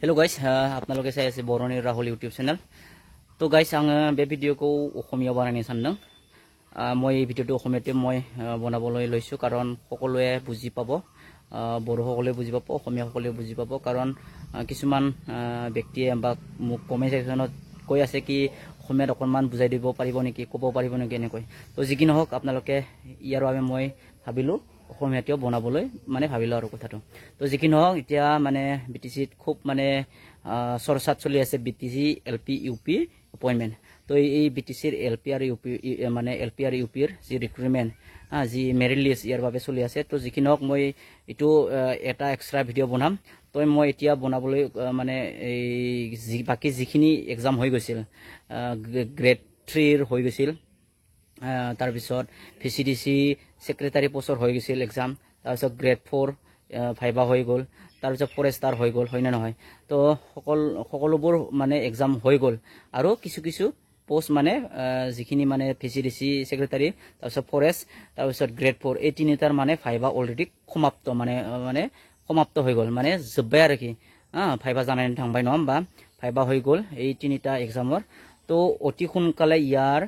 Hello guys, আপোনালোকে চাই আছে বৰণীৰ ৰাহুল ইউটিউব চেনেল। তো গাইছ আং বে ভিডিঅ'কো অসমীয়া বনানি সান্দং। মই এই ভিডিঅ'টো অসমীয়াতে মই বনাবলৈ লৈছো কাৰণ সকলোৱে বুজি পাব, বড়ো সকলোৱে বুজি পাব, অসমীয়া সকলোৱে বুজি পাব কাৰণ কিছুমান ব্যক্তিয়ে বা মোক কমেন্ট সেকশনত কৈ আছে কি অসমীয়াত অকনমান বুজাই দিব পাৰিব নেকি, ক'ব পাৰিব নেকি এনেকৈ। তো যি কি নহওক আপোনালোকে ইয়াৰ বাবে মই ভাবিলো অসমীয়াতেও বনাবলৈ মানে ভাবিলো আৰু কথাটো। তো যি কি নহওক এতিয়া মানে বিটিসিত খুব মানে চৰ্চাত চলি আছে বিটিসি এলপি ইউপি এপইন্টমেন্ট। তো এই বিটিসিৰ এলপি আৰু ইউপি মানে এলপি আৰু ইউপিৰ যি ৰিক্ৰুটমেন্ট যি মেৰিট লিষ্ট ইয়াৰ বাবে চলি আছে। তো যি কি নহওক মই এটো এটা এক্সট্ৰা ভিডিঅ' বনাম। তো মই এতিয়া বনাবলৈ মানে এই বাকি যিখিনি এক্সাম হৈ গৈছিল গ্ৰেড 3 হৈ গৈছিল, তাৰ পিছত ভিসিডিসি সেক্ৰেটাৰী পোষ্টৰ হৈ গৈছিল এক্সাম, তাৰ পিছত গ্ৰেড 4 ভাইবা হৈ গ'ল, তাৰ পিছত ফৰেষ্টাৰ হৈ গ'ল, হয় না নহয়। তো সকলোবোৰ মানে এক্সাম হৈ গ'ল আৰু কিছু পোষ্ট মানে যিখিনি মানে ভিসিডিসি সেক্ৰেটাৰী, তাৰ পিছত ফৰেষ্ট, তাৰ পিছত গ্ৰেড 4 এই তিনিটাৰ মানে ভাইবা অলৰেডি সমাপ্ত মানে সমাপ্ত হৈ গ'ল, মানে জব্বাই আৰু কি ভাইবা জানাই থাংবাই নম বা ভাইবা হৈ গ'ল এই তিনিটা এক্সামৰ। তো অতি সোনকালে ইয়াৰ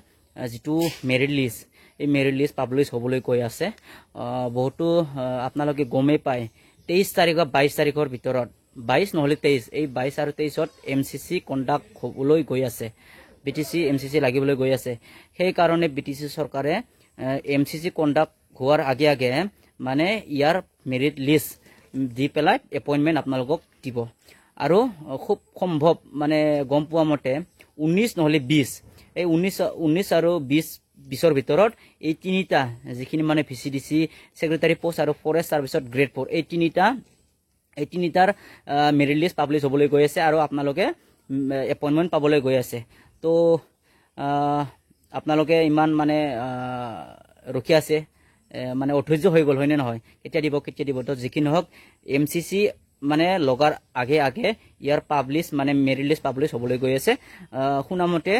যিটো মেৰিট লিষ্ট এই মেৰিট লিষ্ট পাব্লিছ হ'বলৈ গৈ আছে। বহুতো আপোনালোকে গমেই পায় 23 তাৰিখ বা 22 তাৰিখৰ ভিতৰত, 22 নহলে 23, এই 22 আৰু 23ত এমচিচি কণ্ডাক্ট হ'বলৈ গৈ আছে, বিটিসি এমচিচি লাগিবলৈ গৈ আছে। সেই কাৰণে বিটিসি চৰকাৰে এমচিচি কণ্ডাক্ট হোৱাৰ আগে আগে মানে ইয়াৰ মেৰিট লিষ্ট দি পেলাই এপইন্টমেন্ট আপোনালোকক দিব। আৰু খুব সম্ভৱ মানে গম পোৱা মতে 19 নহলে 20, এই 19 আৰু 20ৰ ভিতৰত এই তিনিটা যিখিনি মানে ভিসিডিসি সেক্ৰেটাৰী পোষ্ট আৰু ফৰেষ্ট তাৰ পিছত গ্ৰেড 4 এই তিনিটাৰ মেৰিট লিষ্ট পাব্লিছ হ'বলৈ গৈ আছে আৰু আপোনালোকে এপইন্টমেন্ট পাবলৈ গৈ আছে। তো আপোনালোকে ইমান মানে ৰখি আছে, মানে অধৈৰ্য হৈ গ'ল, হয়নে নহয়, কেতিয়া দিব। তো যি কি নহওক এমচিচি মানে লগাৰ আগে ইয়াৰ পাব্লিছ মানে মেৰিট লিষ্ট পাব্লিছ হ'বলৈ গৈ আছে। শুনামতে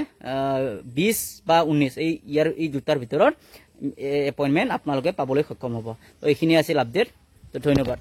20 বা 19 এই দুটাৰ ভিতৰত এপইন্টমেন্ট আপোনালোকে পাবলৈ সক্ষম হ'ব। তো এইখিনি আছিল আপডেট। তো ধন্যবাদ।